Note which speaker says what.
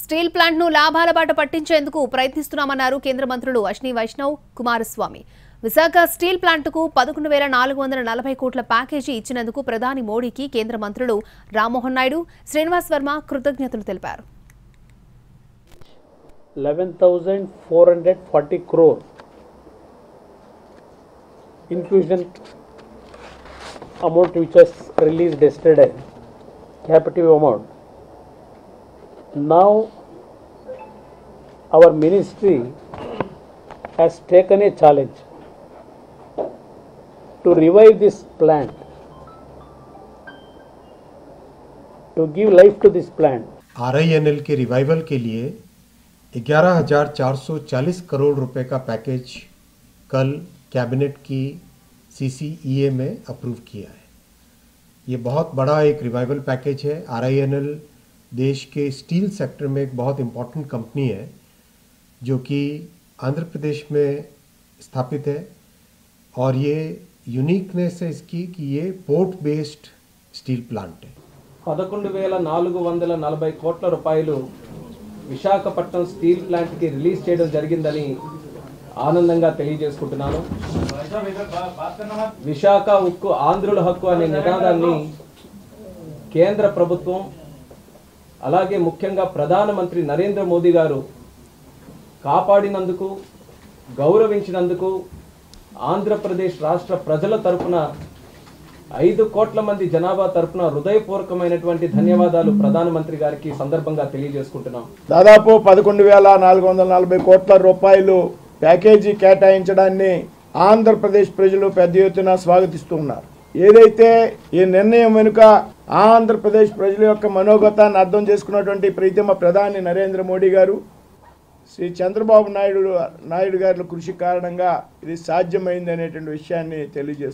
Speaker 1: Steel plant ను లాభాల బాట పట్టించేందుకు ప్రయత్నిస్తున్నామన్నారు కేంద్ర మంత్రులు అశ్విని వైష్ణవ్ కుమారస్వామి. విశాఖ స్టీల్ ప్లాంట్కు 11,440 కోట్ల ప్యాకేజీ ఇచ్చినందుకు ప్రధాని మోడీకి కేంద్ర మంత్రులు రామ్మోహన్ నాయుడు, శ్రీనివాస్ వర్మ కృతజ్ఞతలు తెలిపారు.
Speaker 2: 11,440 crore infusion amount which was released yesterday, captive amount. Now our ministry has taken a challenge to revive this plant, to give life to this plant.
Speaker 3: RINL के रिवाइवल के लिए 11,440 करोड़ रुपए का पैकेज कल कैबिनेट की CCEA में approve किया है. ये बहुत बड़ा एक रिवाइवल पैकेज है. RINL देश के स्टील सेक्टर में एक बहुत इम्पोर्टेंट कंपनी है जो कि आंध्र प्रदेश में स्थापित है और ये यूनिकनेस है इसकी कि ये पोर्ट बेस्ड स्टील प्लांट है.
Speaker 4: 11,440 కోట్ల రూపాయలు విశాఖపట్నం స్టీల్ ప్లాంట్ కి రిలీజ్ చేయడం జరిగిందని ఆనందంగా తెలియజేసుకుంటున్నాను. విశాఖ ఉక్కు ఆంధ్రుల హక్కు అనే నినాదాన్ని కేంద్ర ప్రభుత్వం అలాగే ముఖ్యంగా ప్రధానమంత్రి నరేంద్ర మోదీ గారు కాపాడినందుకు, గౌరవించినందుకు ఆంధ్రప్రదేశ్ రాష్ట్ర ప్రజల తరపున 5 కోట్ల మంది జనాభా తరపున హృదయపూర్వకమైనటువంటి ధన్యవాదాలు ప్రధానమంత్రి గారికి సందర్భంగా తెలియజేసుకుంటున్నాం.
Speaker 5: దాదాపు 11,440 కోట్ల రూపాయలు ప్యాకేజీ కేటాయించడాన్ని ఆంధ్రప్రదేశ్ ప్రజలు పెద్ద ఎత్తున స్వాగతిస్తున్నారు. ఏదైతే ఈ నిర్ణయం వెనుక ఆంధ్రప్రదేశ్ ప్రజల యొక్క మనోగతాన్ని అర్థం చేసుకున్నటువంటి ప్రీతమ ప్రధాని నరేంద్ర మోడీ గారు, శ్రీ చంద్రబాబు నాయుడు గారి కృషి కారణంగా ఇది సాధ్యమైంది అనేటువంటి విషయాన్ని తెలియజేస్తున్నారు.